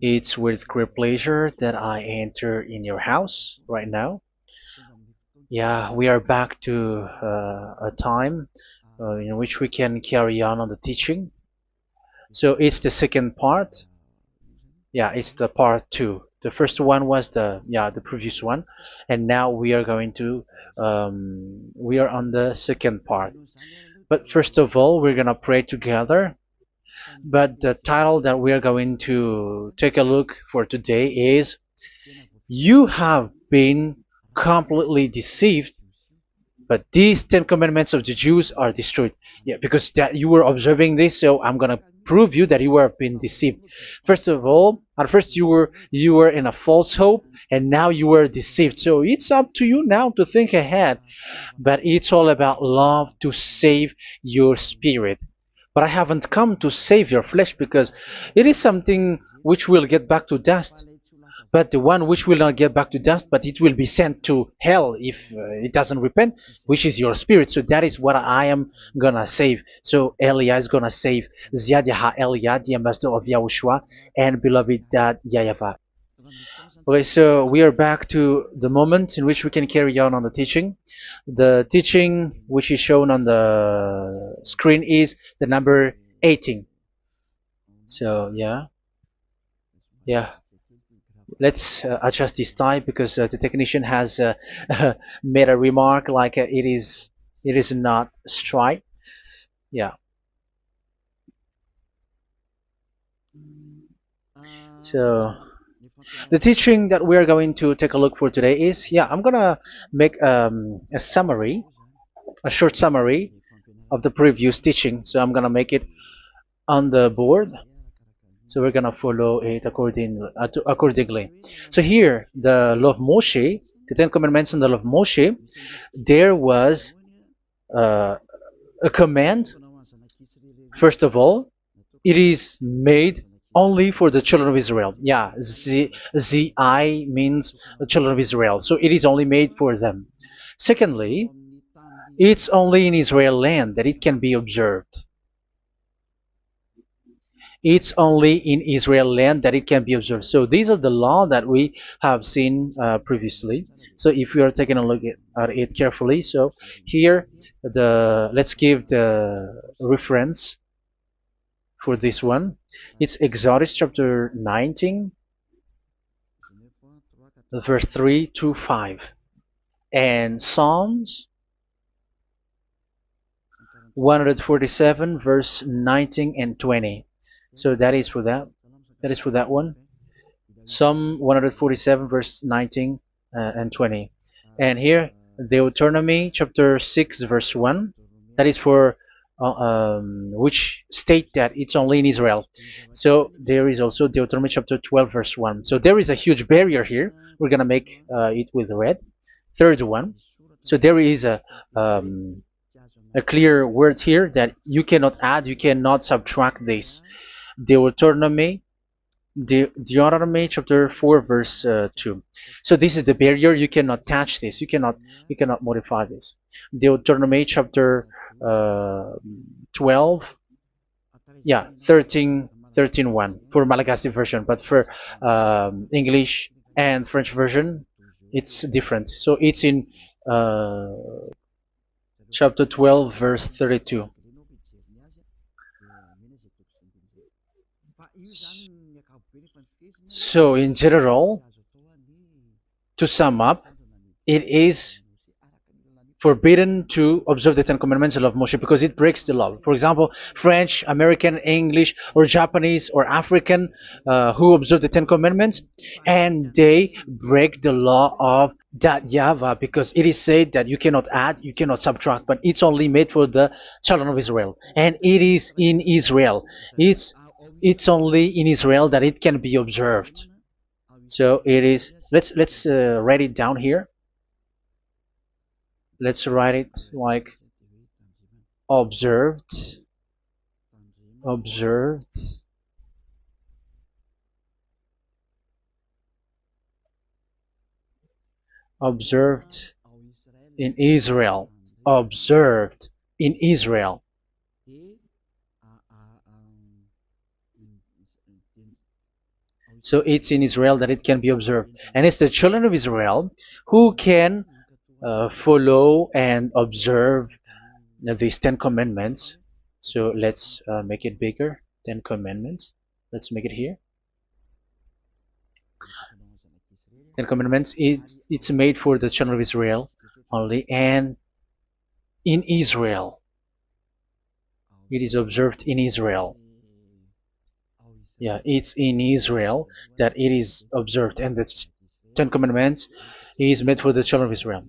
It's with great pleasure that I enter in your house right now. Yeah, we are back to a time in which we can carry on the teaching. So it's the second part. Yeah, it's the part two. The first one was the previous one, and now we are going to we are on the second part. But first of all, we're gonna pray together. But the title that we are going to take a look for today is "You have been completely deceived, but these Ten Commandments of the Jews are destroyed." Yeah, because that you were observing this, so I'm gonna prove you that you were being deceived. First of all, at first you were in a false hope, and now you were deceived. So it's up to you now to think ahead. But it's all about love to save your spirit. But I haven't come to save your flesh because it is something which will get back to dust. But the one which will not get back to dust, but it will be sent to hell if it doesn't repent, which is your spirit. So that is what I am gonna save. So Elia is gonna save Ziadiha Elia, the ambassador of Yahushua, and beloved dad YAHVAH. Okay, so we are back to the moment in which we can carry on the teaching. The teaching which is shown on the screen is the number 18. So yeah, let's adjust this time because the technician has made a remark like it is not straight. Yeah. So the teaching that we are going to take a look for today is, I'm gonna make a summary, a short summary of the previous teaching. So I'm gonna make it on the board. So we're gonna follow it accordingly. So here, the law of Moshe, the Ten Commandments and the law of Moshe, there was uh, a command. First of all, it is made only for the children of Israel. Yeah, Z I means the children of Israel. So it is only made for them. Secondly, it's only in Israel land that it can be observed. It's only in Israel land that it can be observed. So these are the law that we have seen previously. So if we are taking a look at it carefully, so here let's give the reference for this one. It's Exodus chapter 19, verse 3 to 5, and Psalms 147, verse 19 and 20. So that is for that. That is for that one. Psalm 147, verse 19 and 20. And here, Deuteronomy chapter 6, verse 1. That is for which state that it's only in Israel. So there is also Deuteronomy chapter 12, verse 1. So there is a huge barrier here. We're going to make it with red. Third one. So there is a clear word here that you cannot add, you cannot subtract this. Deuteronomy chapter 4, verse 2. So this is the barrier. You cannot touch this. You cannot modify this. Deuteronomy chapter 12, 13 1 for Malagasy version, but for English and French version, it's different. So it's in uh, chapter 12, verse 32. So in general, to sum up, it is forbidden to observe the Ten Commandments and love Moshe because it breaks the law. For example, French, American, English, or Japanese or African who observe the Ten Commandments and they break the law of that YAHVAH because it is said that you cannot add, you cannot subtract, but it's only made for the children of Israel, and it is in Israel. It's only in Israel that it can be observed. So it is. Let's write it down here. Let's write it like observed, observed, observed in Israel, observed in Israel. So it's in Israel that it can be observed. And it's the children of Israel who can follow and observe these 10 commandments. So let's make it bigger. 10 commandments. Let's make it here. 10 commandments. It's made for the children of Israel only, and in Israel. It is observed in Israel. Yeah, it's in Israel that it is observed, and the Ten Commandments is made for the children of Israel.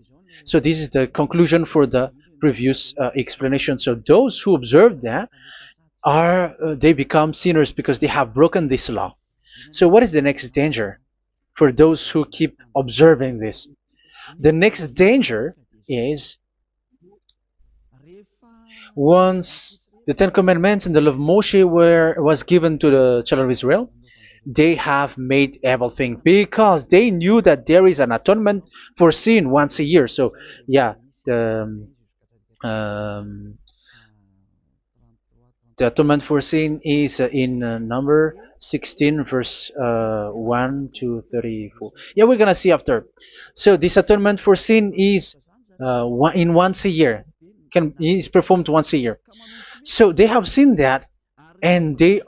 So this is the conclusion for the previous explanation. So those who observe that are they become sinners because they have broken this law. So what is the next danger for those who keep observing this? The next danger is once the Ten Commandments and the law of Moshe was given to the children of Israel, they have made everything because they knew that there is an atonement for sin once a year. So yeah, um, the atonement for sin is in number 16 verse 1 to 34. Yeah, we're gonna see after. So this atonement for sin is once a year, is performed once a year. So they have seen that, and they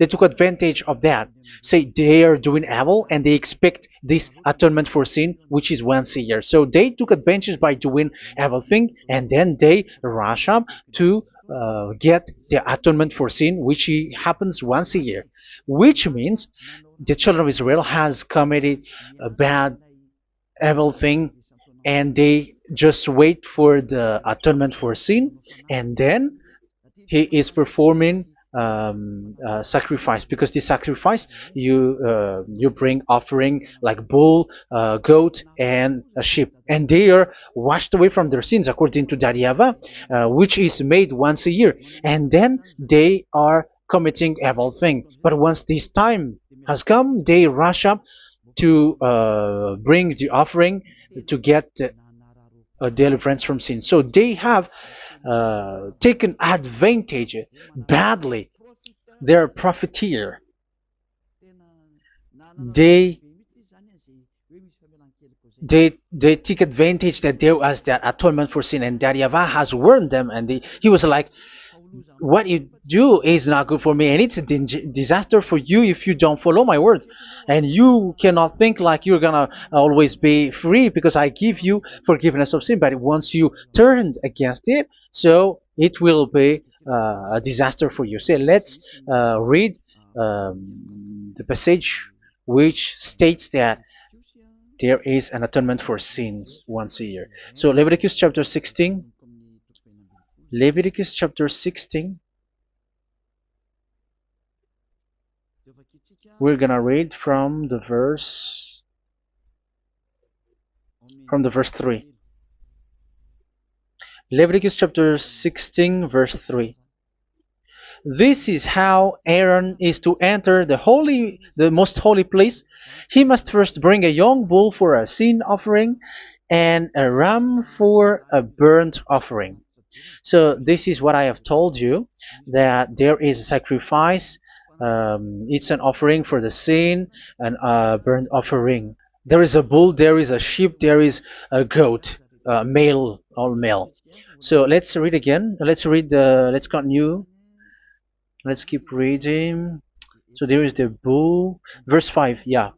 took advantage of that. Say they are doing evil and they expect this atonement for sin, which is once a year. So they took advantage by doing evil thing, and then they rush up to get the atonement for sin, which happens once a year, which means the children of Israel has committed a bad evil thing, and they just wait for the atonement for sin, and then he is performing sacrifice, because this sacrifice you bring offering like bull, goat, and a sheep, and they are washed away from their sins according to that YAHVAH, which is made once a year, and then they are committing evil thing. But once this time has come, they rush up to bring the offering to get deliverance from sin. So they have taken advantage badly. They're a profiteer. They they take advantage that there was that atonement for sin, and that YAHVAH has warned them, and he was like, what you do is not good for me, and it's a disaster for you if you don't follow my words. And you cannot think like you're gonna always be free because I give you forgiveness of sin, but once you turned against it, so it will be a disaster for you. So let's read the passage which states that there is an atonement for sins once a year. So Leviticus chapter 16. Leviticus chapter 16. We're gonna read from the verse 3. Leviticus chapter 16 verse 3. This is how Aaron is to enter the most holy place. He must first bring a young bull for a sin offering and a ram for a burnt offering. So this is what I have told you, that there is a sacrifice. It's an offering for the sin, and a burnt offering. There is a bull, there is a sheep, there is a goat, male, all male. So let's read again. Let's continue. Let's keep reading. So there is the bull, verse 5. Yeah,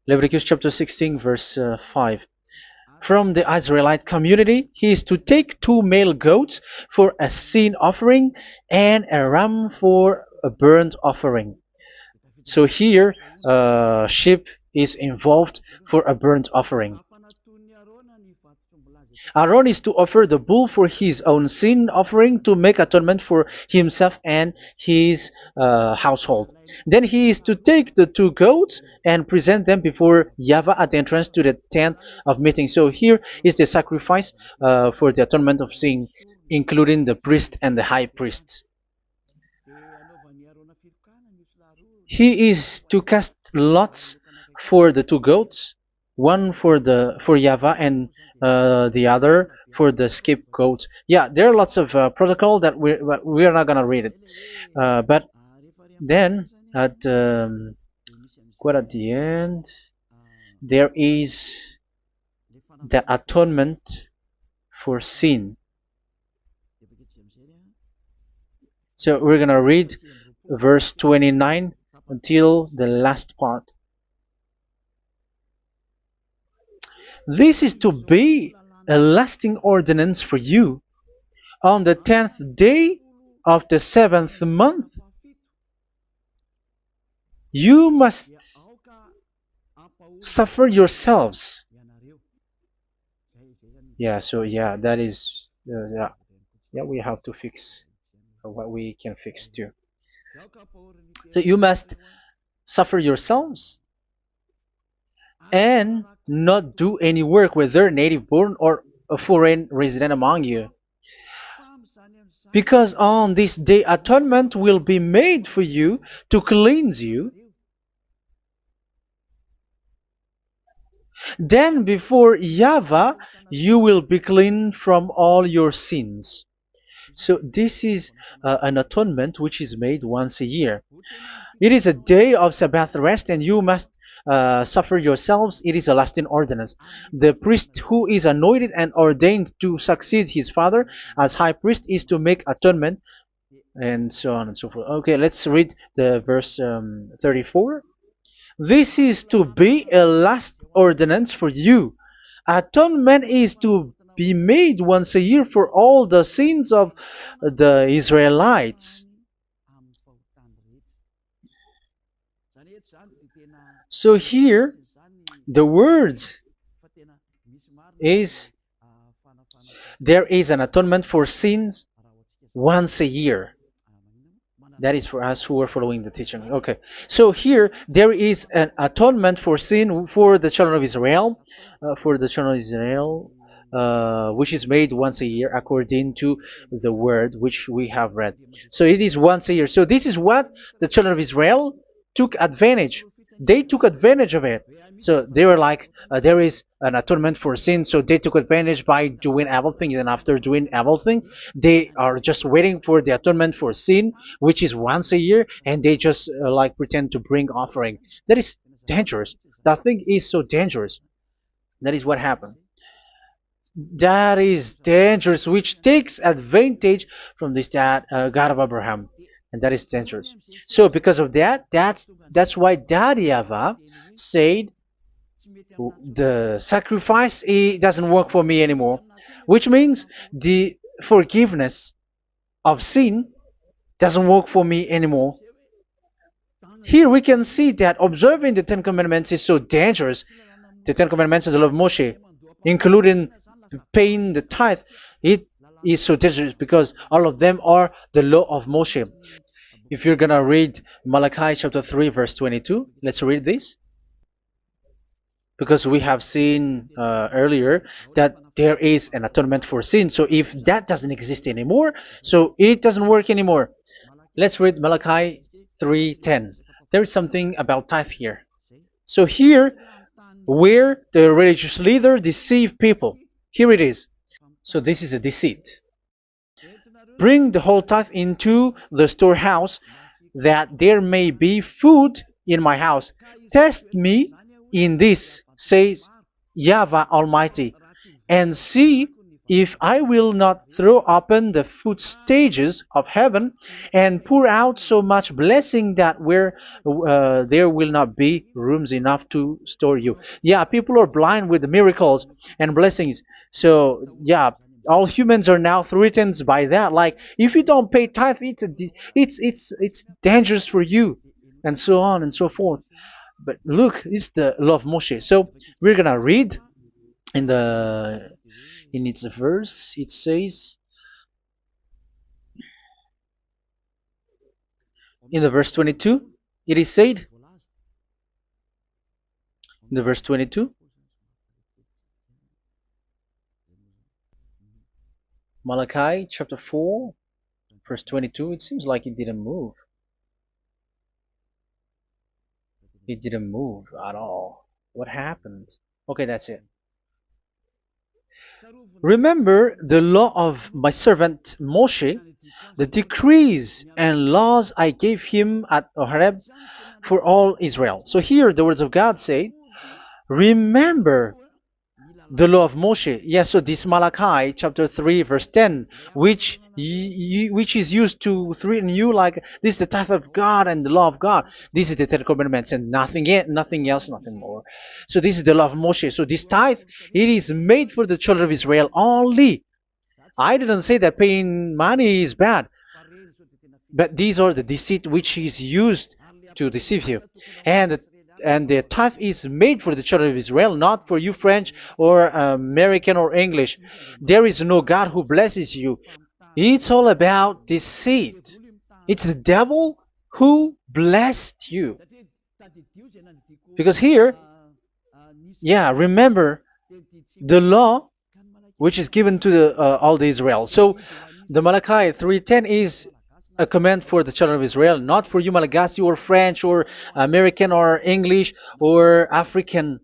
Leviticus chapter 16 verse 5. From the Israelite community, he is to take 2 male goats for a sin offering and a ram for a burnt offering. So here, sheep is involved for a burnt offering. Aaron is to offer the bull for his own sin offering to make atonement for himself and his household. Then he is to take the 2 goats and present them before YAHVAH at the entrance to the tent of meeting. So here is the sacrifice for the atonement of sin, including the priest and the high priest. He is to cast lots for the 2 goats, one for YAHVAH and the other for the scapegoat. Yeah, there are lots of protocol that we are not gonna read it, but then at quite at the end, there is the atonement for sin. So we're gonna read verse 29 until the last part. This is to be a lasting ordinance for you. On the 10th day of the 7th month, you must suffer yourselves. Yeah, so yeah, that is, yeah, we have to fix what we can fix too. So you must suffer yourselves and not do any work, whether native born or a foreign resident among you. Because on this day atonement will be made for you to cleanse you. Then before YAHVAH you will be clean from all your sins. So this is an atonement which is made once a year. It is a day of Sabbath rest, and you must suffer yourselves. It is a lasting ordinance. The priest who is anointed and ordained to succeed his father as high priest is to make atonement, and so on and so forth. Okay, let's read the verse 34. This is to be a last ordinance for you. Atonement is to be made once a year for all the sins of the Israelites. So here, the words is there is an atonement for sins once a year. That is for us who are following the teaching. Okay, so here there is an atonement for sin for the children of Israel, which is made once a year according to the word which we have read. So it is once a year. So this is what the children of Israel took advantage. They took advantage of it. So they were like, there is an atonement for sin, so they took advantage by doing everything, and after doing everything, they are just waiting for the atonement for sin, which is once a year, and they just like pretend to bring offering. That is dangerous. That thing is so dangerous. That is what happened. That is dangerous, which takes advantage from this God of Abraham, and that is dangerous. So because of that, that's why Daddy Ava said the sacrifice it doesn't work for me anymore, which means the forgiveness of sin doesn't work for me anymore. Here we can see that observing the Ten Commandments is so dangerous. The Ten Commandments of the law of Moshe, including paying the tithe, it is so dangerous because all of them are the law of Moshe. If you're gonna read Malachi chapter 3 verse 22, let's read this. Because we have seen earlier that there is an atonement for sin. So if that doesn't exist anymore, so it doesn't work anymore. Let's read Malachi 3:10. There is something about tithe here. So here, where the religious leader deceive people, here it is. So this is a deceit. Bring the whole tithe into the storehouse, that there may be food in my house. Test me in this, says YAHVAH Almighty, and see if I will not throw open the food stages of heaven and pour out so much blessing that where there will not be rooms enough to store you. Yeah, people are blind with the miracles and blessings. So yeah, all humans are now threatened by that. Like if you don't pay tithe, it's dangerous for you, and so on and so forth. But look, it's the law of Moshe. So we're gonna read in its verse. It says in the verse 22. It is said in the verse 22. Malachi chapter 4 verse 22. It seems like it didn't move. It didn't move at all. What happened? Okay, that's it. Remember the law of my servant Moshe, the decrees and laws I gave him at Horeb for all Israel. So here the words of God say, remember the law of Moshe. Yes, so this Malachi chapter 3 verse 10, which is used to threaten you like this is the tithe of God and the law of God. This is the Ten Commandments and nothing yet, nothing else, nothing more. So this is the law of Moshe. So this tithe, it is made for the children of Israel only. I didn't say that paying money is bad, but these are the deceit which is used to deceive you. And the tithe is made for the children of Israel, not for you French or American or English. There is no God who blesses you. It's all about deceit. It's the devil who blessed you. Because here, yeah, remember the law which is given to all the Israel. So the Malachi 3:10 is a command for the children of Israel, not for you Malagasy or French or American or English or African,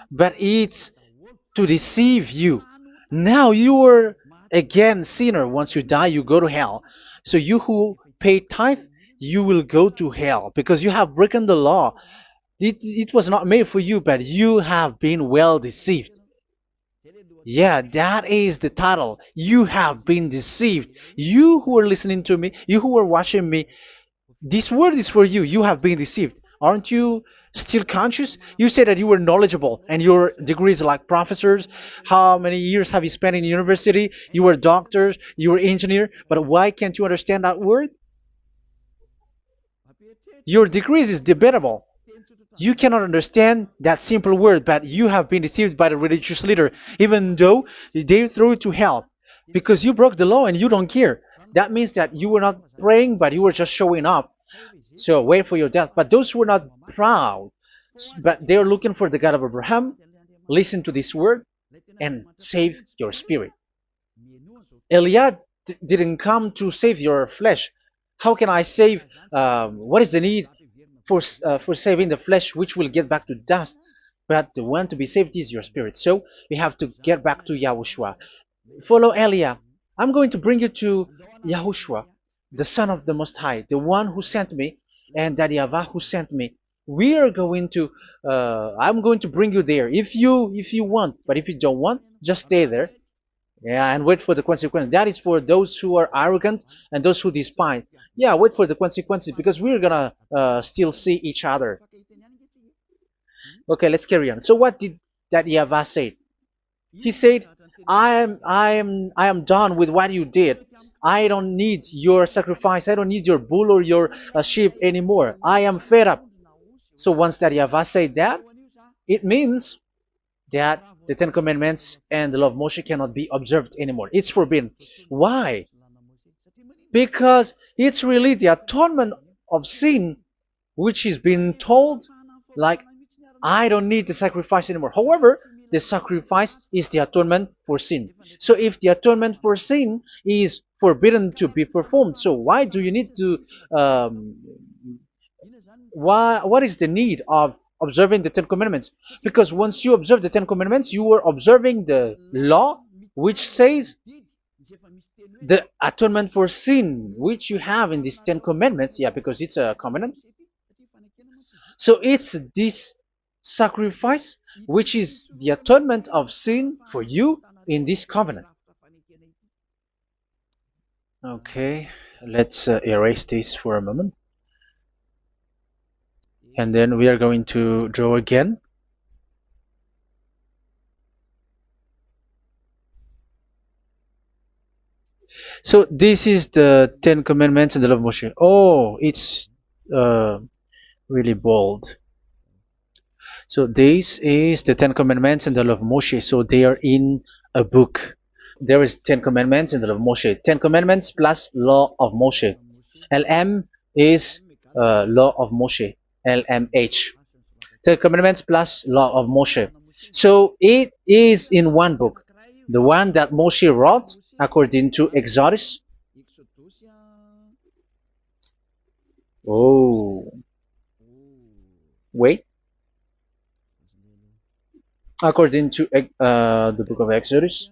but it's to deceive you. Now you are again sinner. Once you die, you go to hell. So you who pay tithe, you will go to hell because you have broken the law. It was not made for you, but you have been well deceived. Yeah, that is the title. You have been deceived. You who are listening to me, you who are watching me, this word is for you. You have been deceived. Aren't you still conscious? You said that you were knowledgeable and your degrees are like professors. How many years have you spent in university? You were doctors, you were engineer, but why can't you understand that word? Your degrees is debatable. You cannot understand that simple word, but you have been deceived by the religious leader, even though they threw you to hell because you broke the law and you don't care. That means that you were not praying, but you were just showing up. So wait for your death. But those who are not proud, but they are looking for the God of Abraham, listen to this word and save your spirit. Eliad didn't come to save your flesh. How can I save? What is the need for saving the flesh, which will get back to dust? But the one to be saved is your spirit. So we have to get back to Yahushua. Follow Eliah. I'm going to bring you to Yahushua, the Son of the Most High, the one who sent me, and that YAHVAH who sent me. We are going to. I'm going to bring you there if you want, but if you don't want, just stay there. Yeah, and wait for the consequence. That is for those who are arrogant and those who despise. Yeah, wait for the consequences because we're gonna still see each other. Okay, let's carry on. So what did that YAHVAH say? He said, I am done with what you did. I don't need your sacrifice. I don't need your bull or your sheep anymore. I am fed up. So once that YAHVAH said that, it means that the Ten Commandments and the law of Moshe cannot be observed anymore. It's forbidden. Why? Because it's really the atonement of sin which is being told, like, I don't need the sacrifice anymore. However, the sacrifice is the atonement for sin. So if the atonement for sin is forbidden to be performed, so why do you need to what is the need of observing the Ten Commandments? Because once you observe the Ten Commandments, you are observing the law which says the atonement for sin which you have in these Ten Commandments. Yeah, because it's a covenant. So it's this sacrifice which is the atonement of sin for you in this covenant. Okay, let's erase this for a moment. And then we are going to draw again. So this is the Ten Commandments and the law of Moshe. Oh, it's really bold. So this is the Ten Commandments and the law of Moshe. So they are in a book. There is Ten Commandments and the law of Moshe. Ten Commandments plus law of Moshe. LM is law of Moshe. LMH. Ten Commandments plus law of Moshe. So it is in one book. The one that Moshe wrote according to Exodus. Oh. Wait. According to the book of Exodus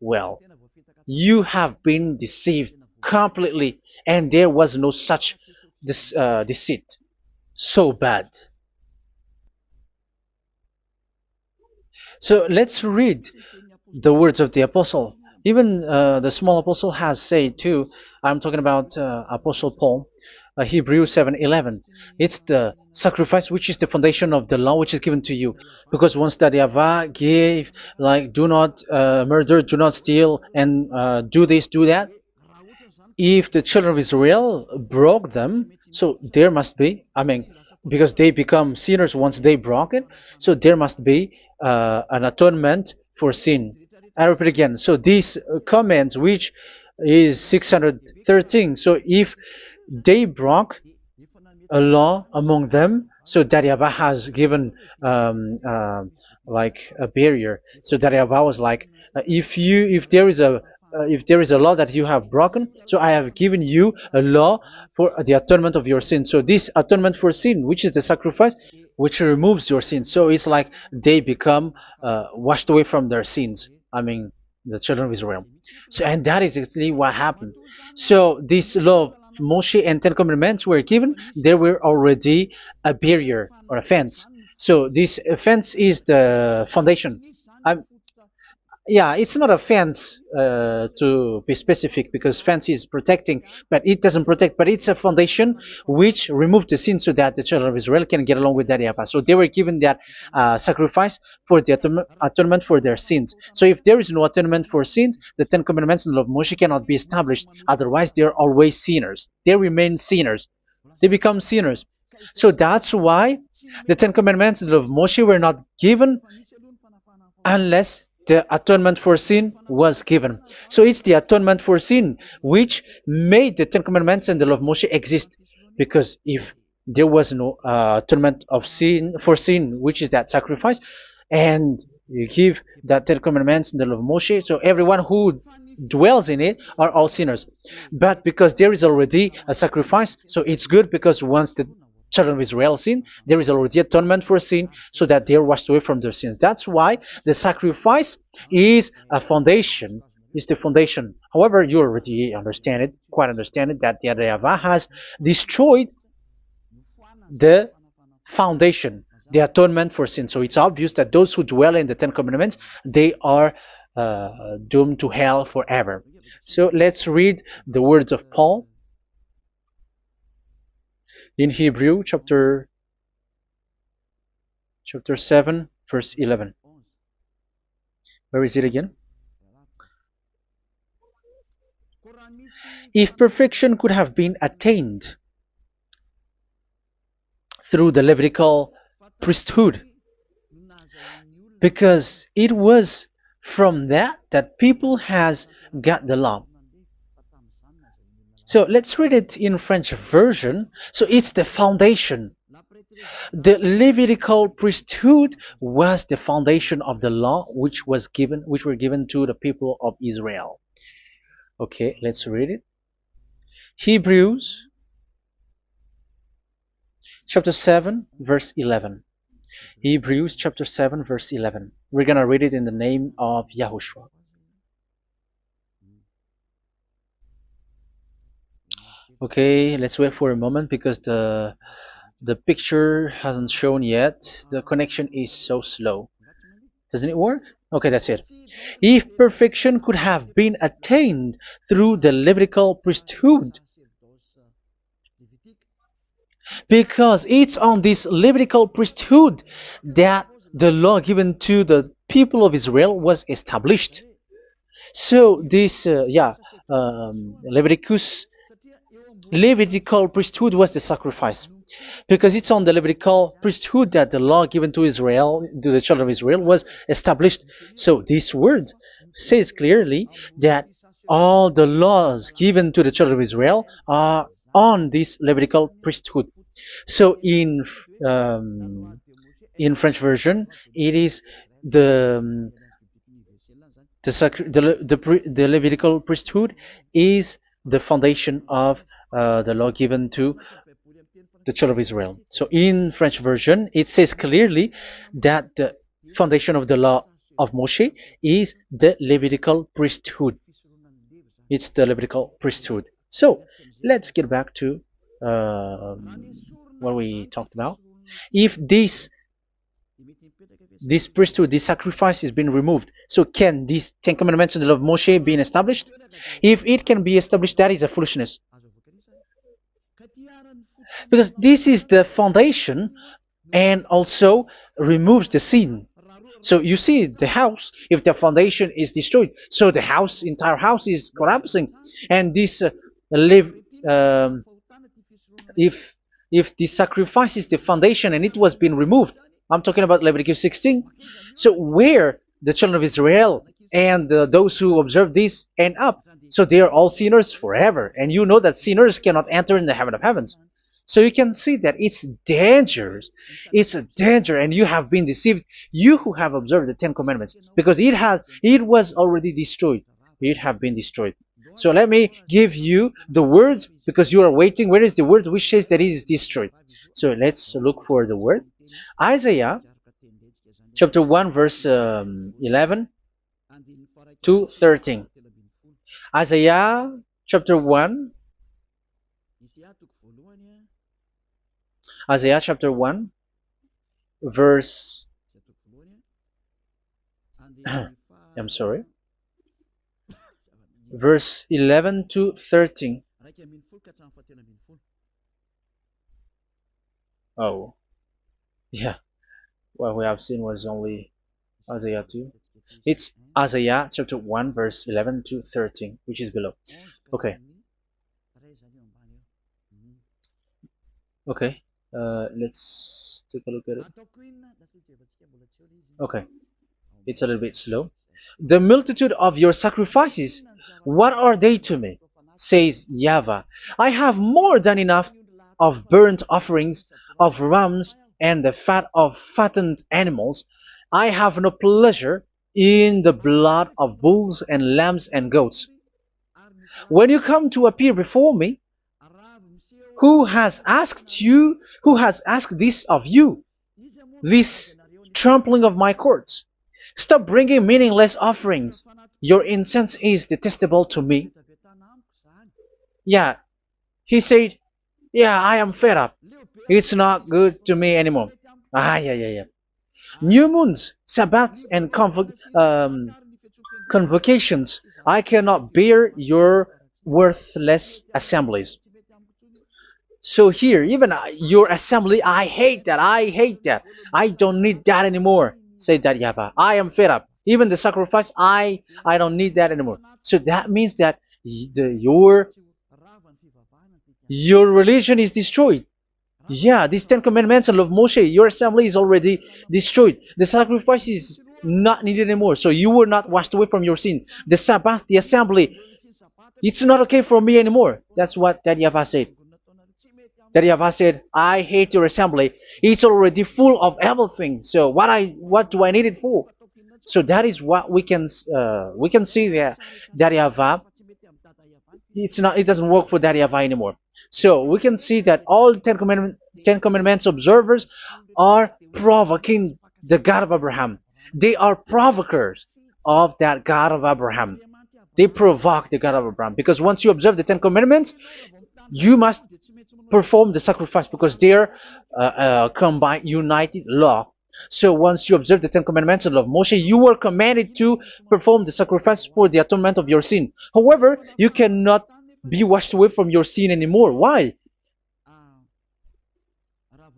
Well, you have been deceived completely, and there was no such deceit. So bad. So let's read the words of the apostle. Even the small apostle has said too. I'm talking about Apostle Paul, Hebrews 7:11. It's the sacrifice which is the foundation of the law which is given to you. Because once that YAHVAH gave, like, do not murder, do not steal, and do this, do that, if the children of Israel broke them, so there must be, I mean, because they become sinners once they broke it, so there must be an atonement for sin. I repeat again. So these comments, which is 613, so if they broke a law among them, so that YAHVAH has given like a barrier. So that YAHVAH was like, if there is a law that you have broken, so I have given you a law for the atonement of your sin. So this atonement for sin, which is the sacrifice, which removes your sin. So it's like they become washed away from their sins. I mean, the children of Israel. So, and that is exactly what happened. So this law of Moshe and Ten Commandments were given. There were already a barrier or a fence. So this fence is the foundation. I'm, yeah, it's not a fence to be specific, because fence is protecting, but it doesn't protect. But it's a foundation which removed the sin so that the children of Israel can get along with that YAHVAH. So they were given that sacrifice for the atonement for their sins. So if there is no atonement for sins, the Ten Commandments and the law of Moshe cannot be established. Otherwise, they are always sinners. They remain sinners. They become sinners. So that's why the Ten Commandments and the law of Moshe were not given unless the atonement for sin was given. So it's the atonement for sin which made the Ten Commandments and the law of Moshe exist. Because if there was no atonement of sin for sin, which is that sacrifice, and you give that Ten Commandments and the law of Moshe, so everyone who dwells in it are all sinners. But because there is already a sacrifice, so it's good, because once the children of Israel sin, there is already atonement for sin, so that they are washed away from their sins. That's why the sacrifice is a foundation, is the foundation. However, you already understand it, quite understand it, that the YAHVAH has destroyed the foundation, the atonement for sin. So it's obvious that those who dwell in the Ten Commandments, they are doomed to hell forever. So let's read the words of Paul in Hebrew chapter 7 verse 11. Where is it again? If perfection could have been attained through the Levitical priesthood, because it was from that people has got the law. So let's read it in French version. So it's the foundation. The Levitical priesthood was the foundation of the law which were given to the people of Israel. Okay, let's read it. Hebrews chapter 7 verse 11. Hebrews chapter 7 verse 11. We're gonna read it in the name of YAHOSHUAH. Okay, let's wait for a moment, because the picture hasn't shown yet. The connection is so slow. Doesn't it work? Okay, that's it. If perfection could have been attained through the Levitical priesthood, because it's on this Levitical priesthood that the law given to the people of Israel was established. So this, Levitical priesthood was the sacrifice, because it's on the Levitical priesthood that the law given to Israel, to the children of Israel, was established. So this word says clearly that all the laws given to the children of Israel are on this Levitical priesthood. So in French version, it is the Levitical priesthood is the foundation of the law given to the children of Israel. So in French version, it says clearly that the foundation of the law of Moshe is the Levitical priesthood. It's the Levitical priesthood. So let's get back to what we talked about. If this priesthood, this sacrifice is being removed, so can these Ten Commandments and the law of Moshe be established? If it can be established, that is a foolishness. Because this is the foundation and also removes the sin. So you see the house, if the foundation is destroyed, so the house, entire house is collapsing. And this live, um, if the sacrifice is the foundation and it was being removed, I'm talking about Leviticus 16. So where the children of Israel and those who observe this end up, so they are all sinners forever. And you know that sinners cannot enter in the heaven of heavens. So you can see that it's dangerous. It's a danger, and you have been deceived. You who have observed the Ten Commandments, because it was already destroyed. It have been destroyed. So let me give you the words, because you are waiting. Where is the word which says that it is destroyed? So let's look for the word. Isaiah chapter 1 verse 11 to 13. Isaiah chapter 1. Isaiah chapter 1 verse I'm sorry, verse 11 to 13. Oh, yeah, what we have seen was only Isaiah 2. It's Isaiah chapter 1 verse 11 to 13, which is below. Okay. Okay. Let's take a look at it. Okay, it's a little bit slow. The multitude of your sacrifices, what are they to me? Says YAHVAH. I have more than enough of burnt offerings, of rams, and the fat of fattened animals. I have no pleasure in the blood of bulls and lambs and goats. When you come to appear before me, who has asked this of you, this trampling of my courts? Stop bringing meaningless offerings. Your incense is detestable to me. Yeah, he said, yeah, I am fed up. It's not good to me anymore. Yeah. New moons, Sabbaths, and convocations. I cannot bear your worthless assemblies. So here, even your assembly, I hate that. I hate that. I don't need that anymore. Say that, YAHVAH. I am fed up. Even the sacrifice, I don't need that anymore. So that means that your religion is destroyed. Yeah, these Ten Commandments and love Moshe, your assembly is already destroyed. The sacrifice is not needed anymore. So you were not washed away from your sin. The Sabbath, the assembly, it's not okay for me anymore. That's what that YAHVAH said. That YAHVAH said, I hate your assembly. It's already full of everything. So what do I need it for? So that is what we can see there. That YAHVAH, it doesn't work for that YAHVAH anymore. So we can see that all Ten Commandments observers are provoking the God of Abraham. They are provokers of that God of Abraham. They provoke the God of Abraham, because once you observe the Ten Commandments, you must perform the sacrifice, because they're combined, united law. So once you observe the Ten Commandments and love Moshe, you were commanded to perform the sacrifice for the atonement of your sin. However, you cannot be washed away from your sin anymore. Why?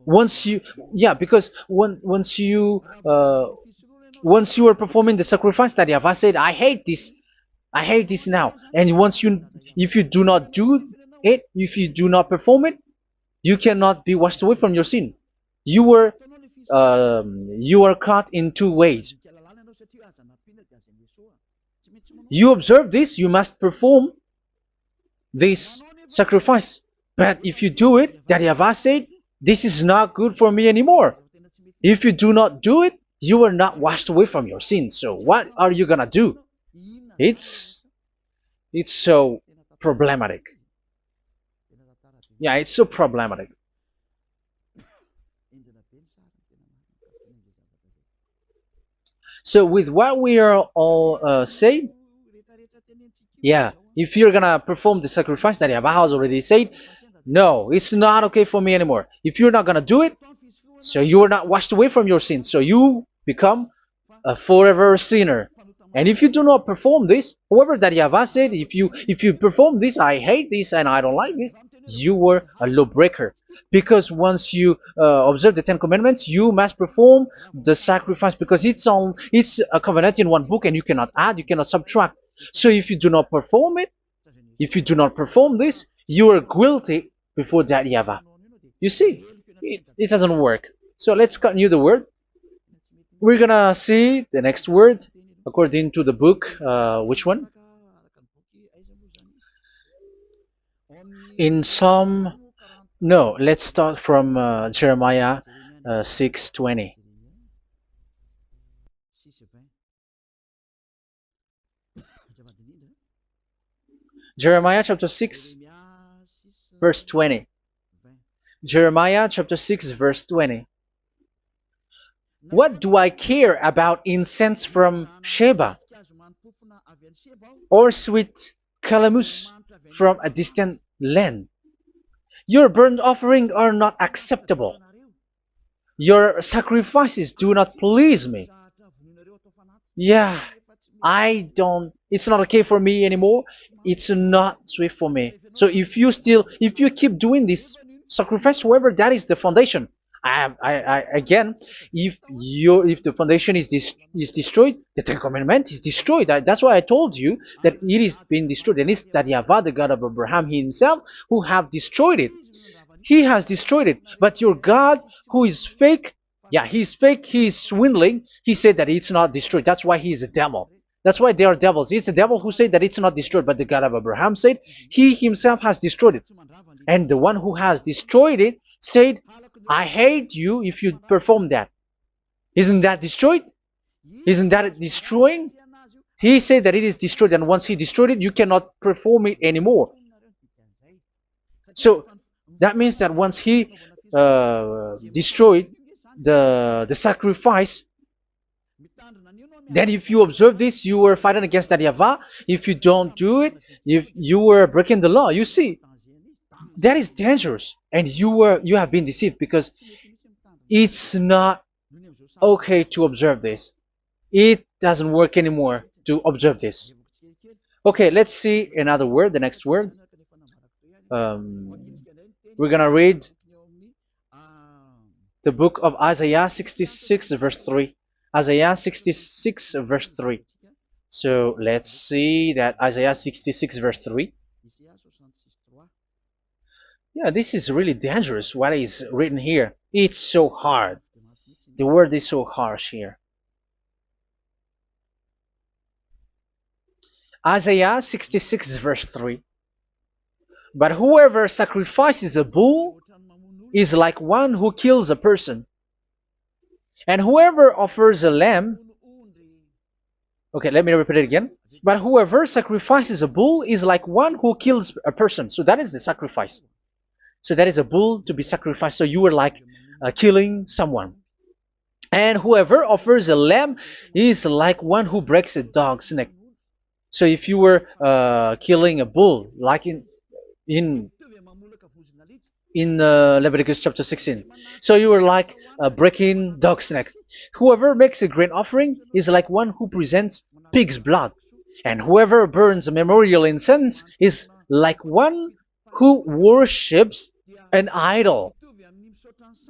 Because once you are performing the sacrifice that YAHVAH said, I hate this now. And if you do not do it, if you do not perform it, you cannot be washed away from your sin. You are caught in two ways. You observe this, you must perform this sacrifice. But if you do it, that YAHVAH said, this is not good for me anymore. If you do not do it, you are not washed away from your sins. So what are you gonna do? It's so problematic. Yeah, it's so problematic. So with what we are all saying, yeah, if you're gonna perform the sacrifice that Yahweh has already said, no, it's not okay for me anymore. If you're not gonna do it, so you are not washed away from your sins, so you become a forever sinner. And if you do not perform this, however that Yahweh said, if you perform this, I hate this and I don't like this, you were a lawbreaker. Because once you observe the Ten Commandments, you must perform the sacrifice because it's a covenant in one book and you cannot add, you cannot subtract. So if you do not perform it, if you do not perform this, you are guilty before that Yahweh. You see, it doesn't work. So let's continue the word. We're gonna see the next word according to the book. Which one? In Psalm. No, let's start from Jeremiah 6:20. Jeremiah chapter 6, verse 20. Jeremiah chapter 6, verse 20. What do I care about incense from Sheba or sweet calamus from a distant land? Your burnt offerings are not acceptable. Your sacrifices do not please me. Yeah, it's not okay for me anymore. It's not sweet for me. So if you keep doing this sacrifice, however, that is the foundation. Again, if the foundation is destroyed, the Ten Commandment is destroyed. That's why I told you that it is being destroyed, and it's that Yahweh, the God of Abraham himself, who have destroyed it. He has destroyed it. But your God, who is fake, yeah, he's fake, he's swindling. He said that it's not destroyed. That's why he's a devil. That's why they are devils. It's the devil who said that it's not destroyed, but the God of Abraham said he himself has destroyed it. And the one who has destroyed it said, I hate you if you perform that. Isn't that destroyed? Isn't that destroying? He said that it is destroyed, and once he destroyed it, you cannot perform it anymore. So that means that once he destroyed the sacrifice, then if you observe this, you were fighting against that Yahweh. If you don't do it, if you were breaking the law, you see, that is dangerous, and you have been deceived because it's not okay to observe this. It doesn't work anymore to observe this. Okay, let's see another word, the next word. We're gonna read the book of Isaiah 66 verse 3. Isaiah 66 verse 3. So let's see that Isaiah 66 verse 3. Yeah, this is really dangerous what is written here. It's so hard. The word is so harsh here. Isaiah 66 verse 3. But whoever sacrifices a bull is like one who kills a person. And whoever offers a lamb... Okay, let me repeat it again. But whoever sacrifices a bull is like one who kills a person. So that is the sacrifice. So that is a bull to be sacrificed. So you were like killing someone. And whoever offers a lamb is like one who breaks a dog's neck. So if you were killing a bull, like in Leviticus chapter 16, so you were like breaking dog's neck. Whoever makes a grain offering is like one who presents pig's blood. And whoever burns a memorial incense is like one who worships an idol.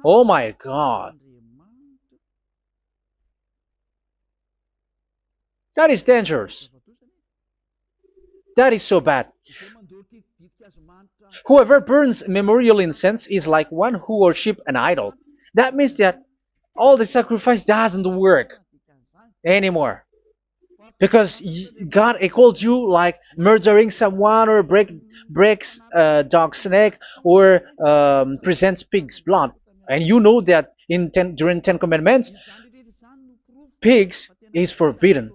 Oh my God. That is dangerous. That is so bad. Whoever burns memorial incense is like one who worships an idol. That means that all the sacrifice doesn't work anymore. Because God equals you like murdering someone or breaks a dog's neck or presents pig's blood. And you know that during 10 Commandments, pigs is forbidden.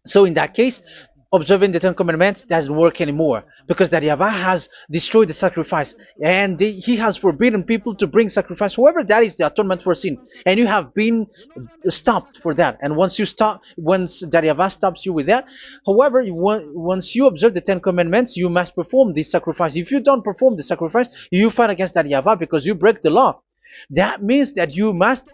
So in that case, observing the Ten Commandments doesn't work anymore because that Yahweh has destroyed the sacrifice and he has forbidden people to bring sacrifice. However, that is the atonement for sin, and you have been stopped for that. And once that Yahweh stops you with that, however, once you observe the Ten Commandments, you must perform this sacrifice. If you don't perform the sacrifice, you fight against that Yahweh because you break the law. That means that you must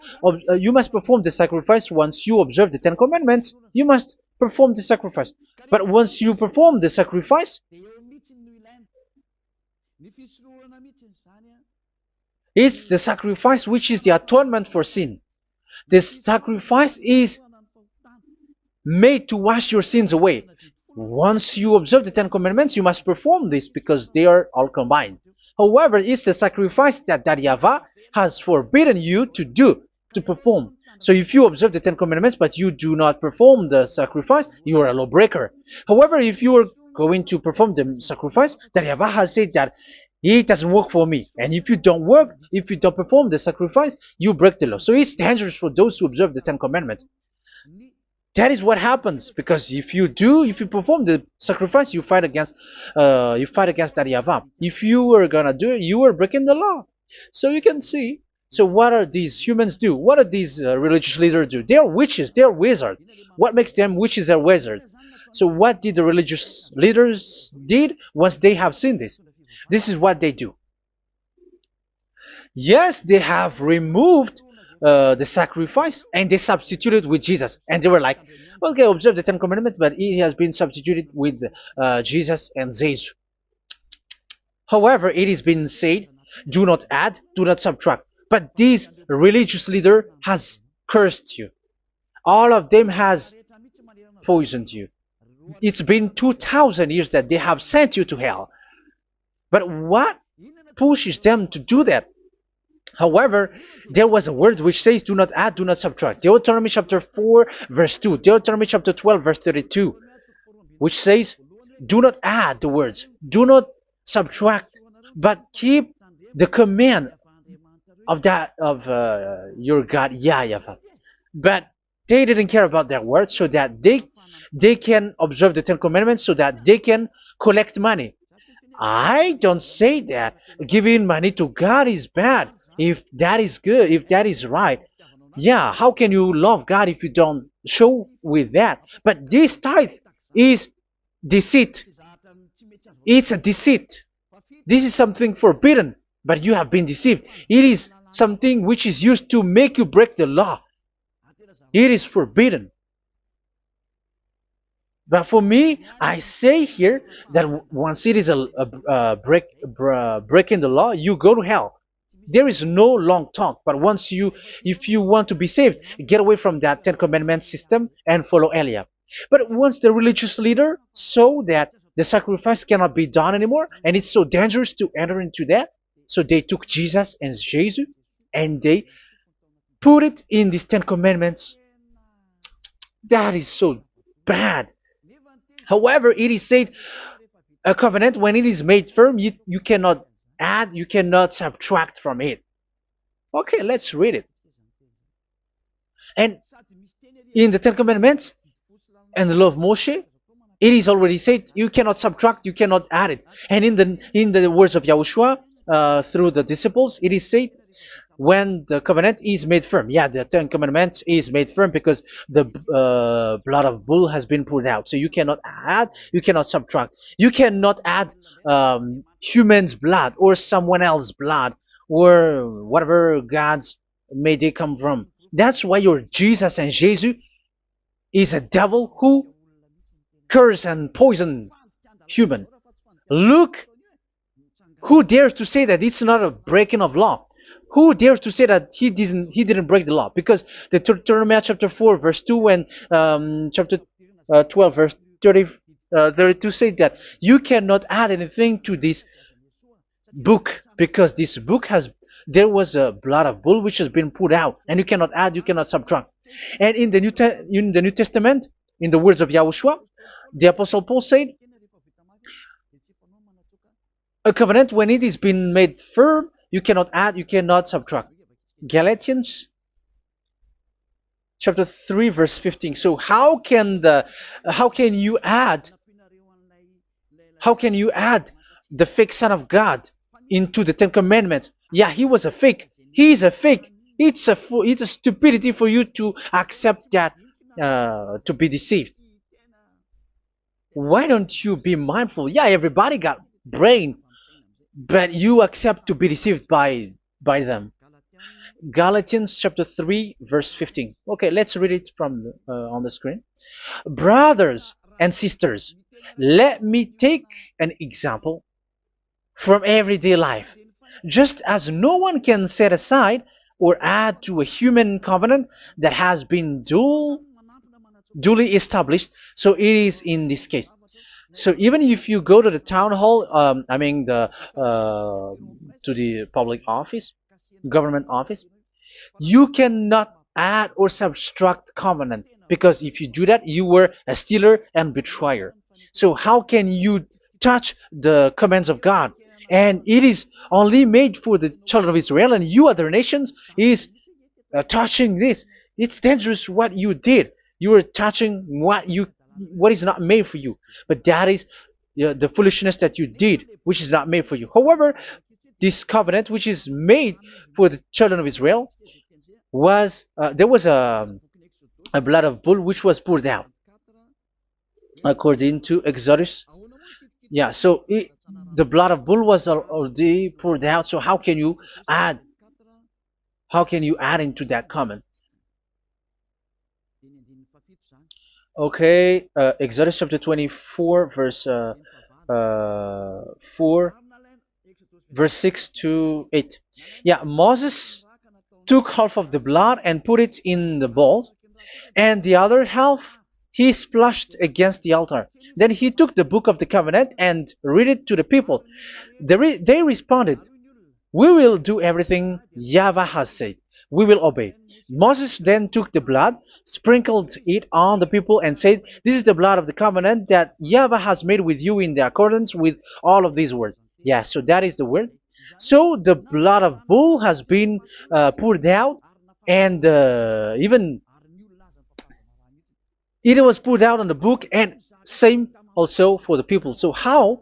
perform the sacrifice. Once you observe the Ten Commandments, you must perform the sacrifice. But once you perform the sacrifice, it's the sacrifice which is the atonement for sin. This sacrifice is made to wash your sins away. Once you observe the Ten Commandments, you must perform this because they are all combined. However, it's the sacrifice that Yahweh has forbidden you to do, to perform. So if you observe the Ten Commandments but you do not perform the sacrifice, you are a lawbreaker. However, if you are going to perform the sacrifice, that Yahweh has said that it doesn't work for me. And if you don't perform the sacrifice, you break the law. So it's dangerous for those who observe the Ten Commandments. That is what happens, because if you perform the sacrifice, you fight against that Yahweh. If you are gonna do it, you are breaking the law. So you can see. So what are these humans do? What are these religious leaders do? They are witches. They are wizards. What makes them witches and wizards? So what did the religious leaders did once they have seen this? This is what they do. Yes, they have removed the sacrifice and they substituted with Jesus, and they were like, okay, observe the Ten Commandments, but it has been substituted with Jesus and Jesus. However, it has been said, do not add, do not subtract. But this religious leader has cursed you. All of them has poisoned you. It's been 2,000 years that they have sent you to hell. But what pushes them to do that? However, there was a word which says, do not add, do not subtract. Deuteronomy chapter 4, verse 2. Deuteronomy chapter 12, verse 32. Which says, do not add the words. Do not subtract. But keep the command of your God, YAHVAH. But they didn't care about their words, so that they can observe the Ten Commandments, so that they can collect money. I don't say that giving money to God is bad. If that is good, if that is right, yeah, how can you love God if you don't show with that? But this tithe is deceit. It's a deceit. This is something forbidden, but you have been deceived. It is something which is used to make you break the law. It is forbidden. But for me, I say here that once it is breaking the law, you go to hell. There is no long talk. But if you want to be saved, get away from that Ten Commandments system and follow Eliab. But once the religious leader saw that the sacrifice cannot be done anymore, and it's so dangerous to enter into that, so they took Jesus and Jesus and they put it in these Ten Commandments. That is so bad. However, it is said, a covenant, when it is made firm, you cannot add, you cannot subtract from it. Okay, let's read it. And in the Ten Commandments and the law of Moshe, it is already said, you cannot subtract, you cannot add it. And in the words of YAHOSHUAH, through the disciples, it is said, when the covenant is made firm. Yeah, the Ten Commandments is made firm because the blood of bull has been poured out. So you cannot add, you cannot subtract. You cannot add human's blood or someone else's blood or whatever gods may they come from. That's why your Jesus and Jesus is a devil who curse and poison human. Look, who dares to say that it's not a breaking of law? Who dares to say that he didn't break the law? Because the Deuteronomy chapter 4 verse 2 and chapter 12 verse 32 say that you cannot add anything to this book, because this book there was a blood of bull which has been put out, and you cannot add, you cannot subtract. And in the New Testament, in the words of YAHOSHUAH, the Apostle Paul said, a covenant, when it is been made firm, you cannot add, you cannot subtract. Galatians chapter 3 verse 15. So how can you add How can you add the fake Son of God into the Ten Commandments? Yeah, he was a fake. He is a fake. It's a stupidity for you to accept that, to be deceived. Why don't you be mindful? Yeah, everybody got brain, but you accept to be deceived by them. Galatians chapter 3 verse 15. Okay, let's read it from on the screen. Brothers and sisters, let me take an example from everyday life. Just as no one can set aside or add to a human covenant that has been duly established, so it is in this case. So even if you go to the town hall, I mean to the public office, government office, you cannot add or subtract covenant, because if you do that, you were a stealer and betrayer. So how can you touch the commands of God? And it is only made for the children of Israel, and you other nations is touching this. It's dangerous what you did. You are touching what is not made for you. But that is the foolishness that you did, which is not made for you. However, this covenant, which is made for the children of Israel, was there was a blood of bull which was poured out according to Exodus. Yeah, so the blood of bull was already poured out. So add how can you add into that comment? Okay, Exodus chapter 24 verse 4 verse 6 to 8. Yeah, Moses took half of the blood and put it in the bowl, and the other half he splashed against the altar. Then he took the book of the covenant and read it to the people. They responded, "We will do everything YAHVAH has said. We will obey." Moses then took the blood, sprinkled it on the people, and said, "This is the blood of the covenant that YAHVAH has made with you in the accordance with all of these words." Yeah, so that is the word. So the blood of bull has been poured out, and even it was poured out on the book, and same also for the people. So how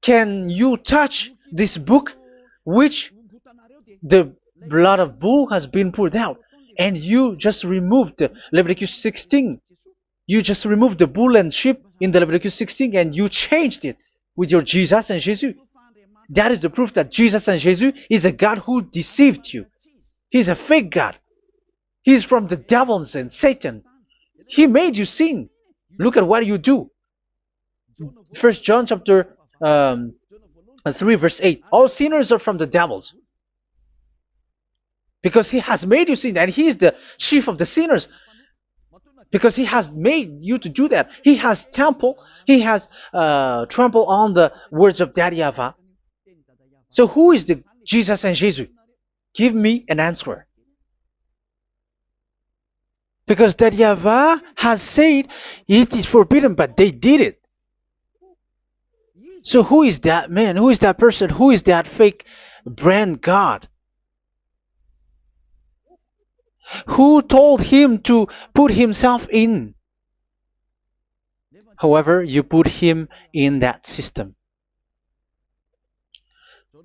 can you touch this book which the blood of bull has been poured out? And you just removed Leviticus 16. You just removed the bull and sheep in the Leviticus 16, and you changed it with your Jesus and Jesus. That is the proof that Jesus and Jesus is a God who deceived you. He's a fake God. He's from the devils and Satan. He made you sin. Look at what you do. First John chapter 3 verse 8. All sinners are from the devils, because he has made you sin, and he is the chief of the sinners, because he has made you to do that. He has trampled on the words of Daddy YAHVAH. So who is the Jesus and Jesus? Give me an answer. Because Daddy YAHVAH has said it is forbidden, but they did it. So who is that man? Who is that person? Who is that fake brand God? Who told him to put himself in? However, you put him in that system.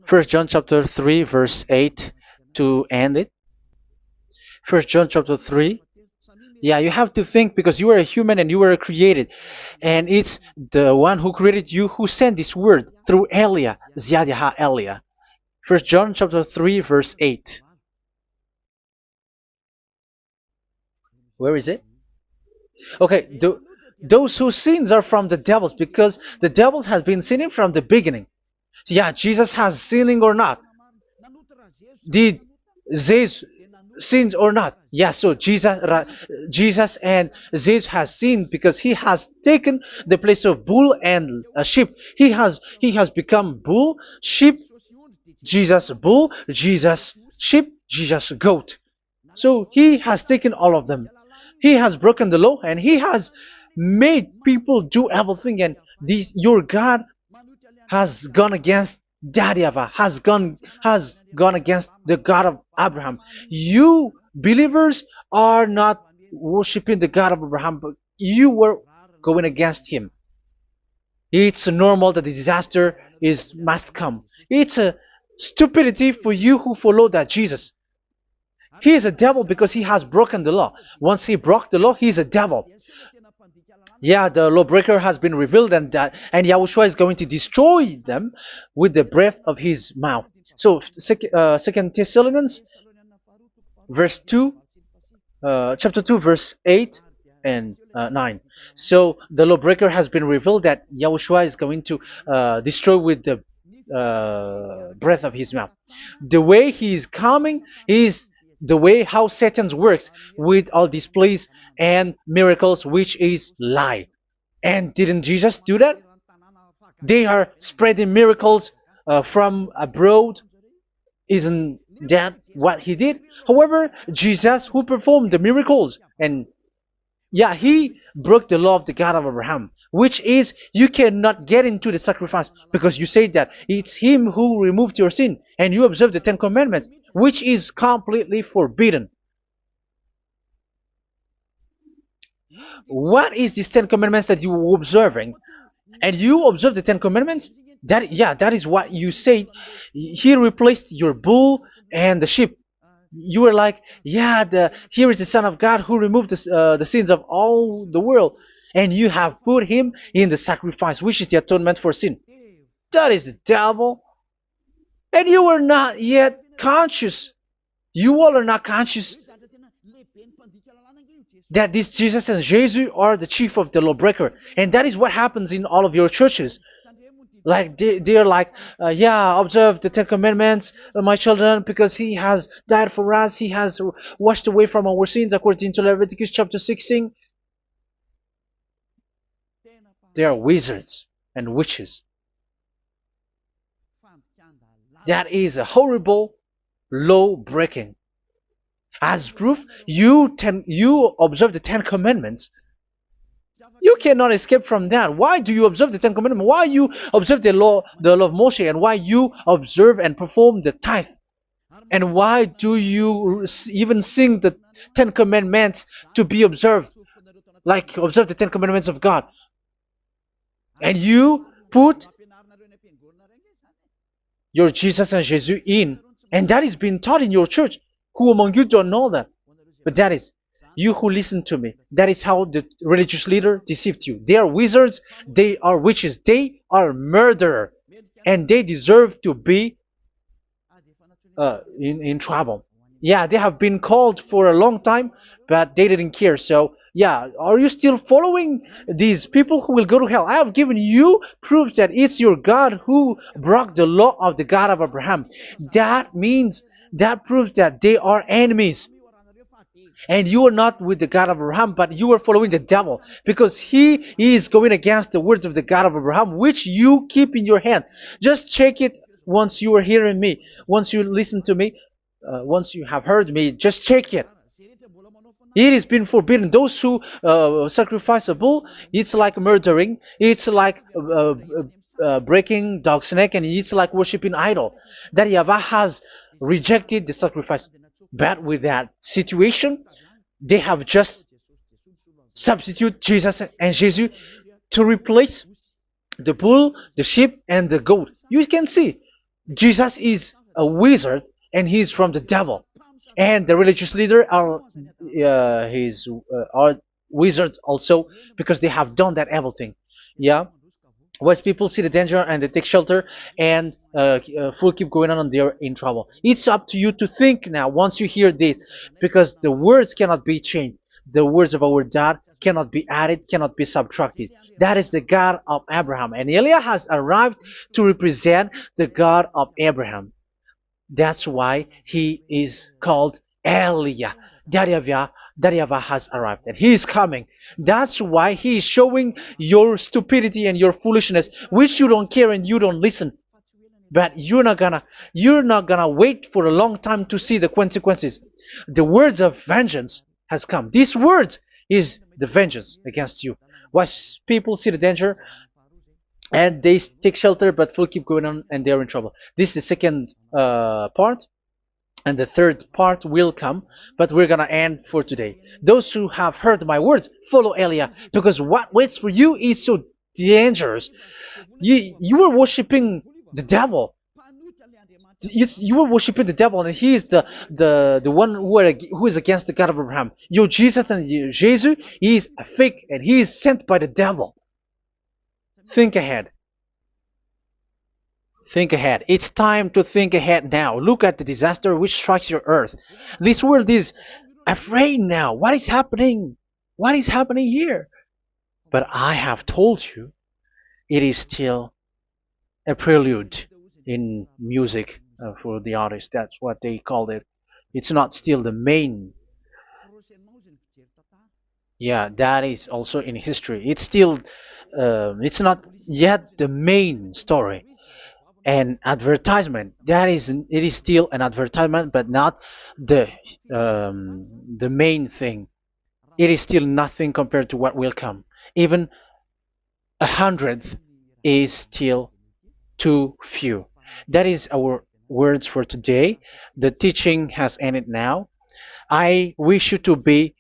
First John chapter 3 verse 8 to end it. First John chapter 3. Yeah, you have to think, because you are a human and you were created. And it's the one who created you who sent this word through Elia, Ziadiha Elia. First John chapter 3 verse 8. Where is it? Okay, those whose sins are from the devils, because the devils has been sinning from the beginning. Yeah, Jesus has sinning or not? Did Jesus sins or not? Yeah, so Jesus and Jesus has sinned, because he has taken the place of bull and a sheep. He has become bull, sheep, Jesus bull, Jesus sheep, Jesus goat. So he has taken all of them. He has broken the law, and he has made people do everything. And your God has gone against Daddy YAHVAH, has gone against the God of Abraham. You believers are not worshiping the God of Abraham, but you were going against him. It's normal that the disaster is must come. It's a stupidity for you who follow that Jesus. He is a devil because he has broken the law. Once he broke the law, he is a devil. Yeah, the lawbreaker has been revealed, and Yahushua is going to destroy them with the breath of his mouth. So, Second Thessalonians, verse 2, chapter 2, verse 8 and 9. So the lawbreaker has been revealed that Yahushua is going to destroy with the breath of his mouth. The way he is coming is the way how Satan works with all displays and miracles, which is lie. And didn't Jesus do that? They are spreading miracles from abroad. Isn't that what he did? However, Jesus, who performed the miracles, and yeah, he broke the law of the God of Abraham, which is you cannot get into the sacrifice because you say that it's him who removed your sin, and you observe the Ten Commandments, which is completely forbidden. What is these Ten Commandments that you were observing? And you observe the Ten Commandments? That is what you said. He replaced your bull and the sheep. You were like, yeah, here is the Son of God who removed the sins of all the world, and you have put him in the sacrifice, which is the atonement for sin. That is the devil. And you are not yet conscious. You all are not conscious that this Jesus and Jesus are the chief of the lawbreaker. And that is what happens in all of your churches. Like they're like, yeah, observe the Ten Commandments, my children, because he has died for us. He has washed away from our sins according to Leviticus chapter 16. They are wizards and witches. That is a horrible law breaking. As proof, you observe the Ten Commandments. You cannot escape from that. Why do you observe the Ten Commandments? Why you observe the law of Moshe, and why you observe and perform the tithe? And why do you even sing the Ten Commandments to be observed? Like observe the Ten Commandments of God. And you put your Jesus and Jesus in. And that is being taught in your church. Who among you don't know that? But that is you who listen to me. That is how the religious leader deceived you. They are wizards. They are witches. They are murderers. And they deserve to be in trouble. Yeah, they have been called for a long time, but they didn't care. So, yeah, are you still following these people who will go to hell? I have given you proof that it's your God who broke the law of the God of Abraham. That means, that proves that they are enemies. And you are not with the God of Abraham, but you are following the devil, because he is going against the words of the God of Abraham, which you keep in your hand. Just check it once you are hearing me, once you listen to me, once you have heard me, just check it. It has been forbidden. Those who sacrifice a bull, it's like murdering, it's like breaking dog's neck, and it's like worshiping idol. That YAHVAH has rejected the sacrifice. But with that situation, they have just substitute Jesus and Jesus to replace the bull, the sheep, and the goat. You can see Jesus is a wizard, and he's from the devil. And the religious leader are wizards also, because they have done that evil thing. Yeah. Once people see the danger and they take shelter, and full keep going on, and they're in trouble. It's up to you to think now once you hear this, because the words cannot be changed. The words of our God cannot be added, cannot be subtracted. That is the God of Abraham, and Eliah has arrived to represent the God of Abraham. That's why he is called Eliah. YAHVAH has arrived, and he is coming. That's why he is showing your stupidity and your foolishness, which you don't care and you don't listen. But you're not gonna wait for a long time to see the consequences. The words of vengeance has come. These words is the vengeance against you. Once people see the danger and they take shelter, but will keep going on, and they're in trouble. This is the second part. And the third part will come, but we're gonna end for today. Those who have heard my words, follow Eliah, because what waits for you is so dangerous. You were worshiping the devil. You were worshiping the devil, and he is the one who is against the God of Abraham. Your Jesus and your Jesus, he is a fake, and he is sent by the devil. Think ahead. Think ahead. It's time to think ahead now. Look at the disaster which strikes your earth. This world is afraid now. What is happening? What is happening here? But I have told you, it is still a prelude in music for the artist. That's what they called it. It's not still the main. Yeah, that is also in history. It's still, it's not yet the main story. And advertisement, that is, it is still an advertisement, but not the the main thing. It is still nothing compared to what will come. Even a hundredth is still too few. That is our words for today. The teaching has ended now. I wish you to be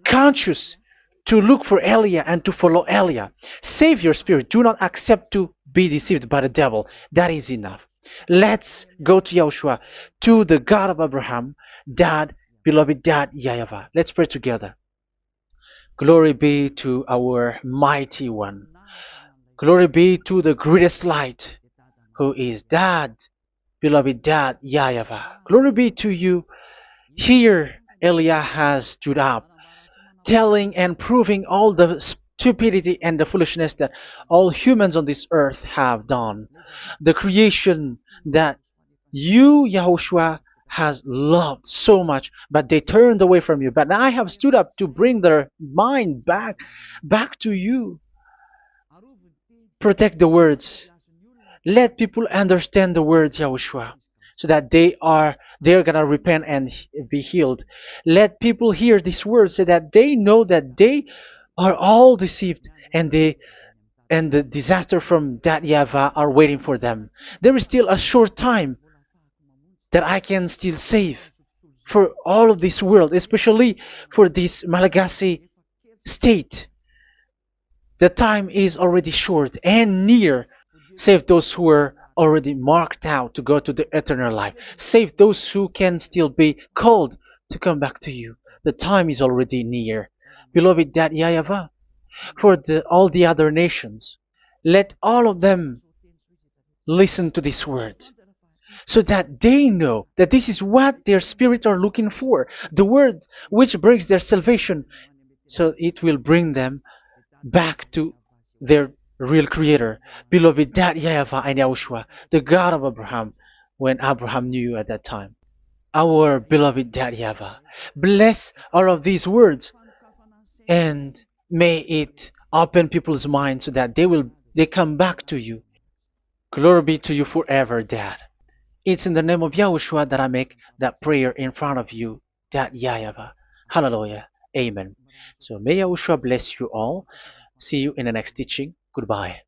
conscious, to look for Elia and to follow Elia. Save your spirit. Do not accept to be deceived by the devil. That is enough. Let's go to Yahushua, to the God of Abraham, Dad, beloved Dad, YAHVAH. Let's pray together. Glory be to our mighty one. Glory be to the greatest light, who is Dad, beloved Dad, YAHVAH. Glory be to you. Here, Elia has stood up, telling and proving all the stupidity and the foolishness that all humans on this earth have done. The creation that you, Yahushua, has loved so much, but they turned away from you. But now I have stood up to bring their mind back to you. Protect the words. Let people understand the words, Yahushua, so that they're gonna repent and be healed. Let people hear these words so that they know that they are all deceived, and the disaster from that YAHVAH are waiting for them. There is still a short time that I can still save for all of this world, especially for this Malagasy state. The time is already short and near. Save those who are already marked out to go to the eternal life. Save those who can still be called to come back to you. The time is already near. Beloved Dad YAHVAH, for all the other nations, let all of them listen to this word, so that they know that this is what their spirits are looking for, the word which brings their salvation, so it will bring them back to their real creator, beloved Dad YAHVAH and Yahushua, the God of Abraham, when Abraham knew you at that time. Our beloved Dad YAHVAH, bless all of these words, and may it open people's minds so that they come back to you. Glory be to you forever, Dad. It's in the name of Yahushua that I make that prayer in front of you, Dad YAHVAH. Hallelujah. Amen. So may Yahushua bless you all. See you in the next teaching. Goodbye.